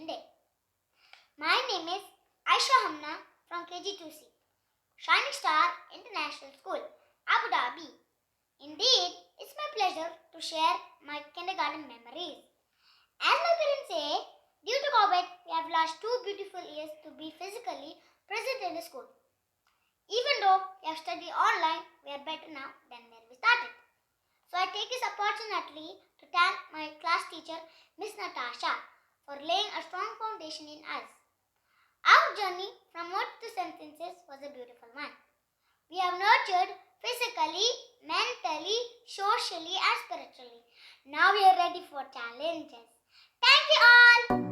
Day. My name is Aisha Hamnah from KG2C, Shining Star International School, Abu Dhabi. Indeed, it's my pleasure to share my kindergarten memories. As my parents say, due to COVID, we have lost 2 beautiful years to be physically present in the school. Even though we have studied online, we are better now than where we started. So I take this opportunity to thank my class teacher, Miss Natasha, for laying a strong foundation in us. Our journey from words to sentences was a beautiful one. We have nurtured physically, mentally, socially and spiritually. Now we are ready for challenges. Thank you all!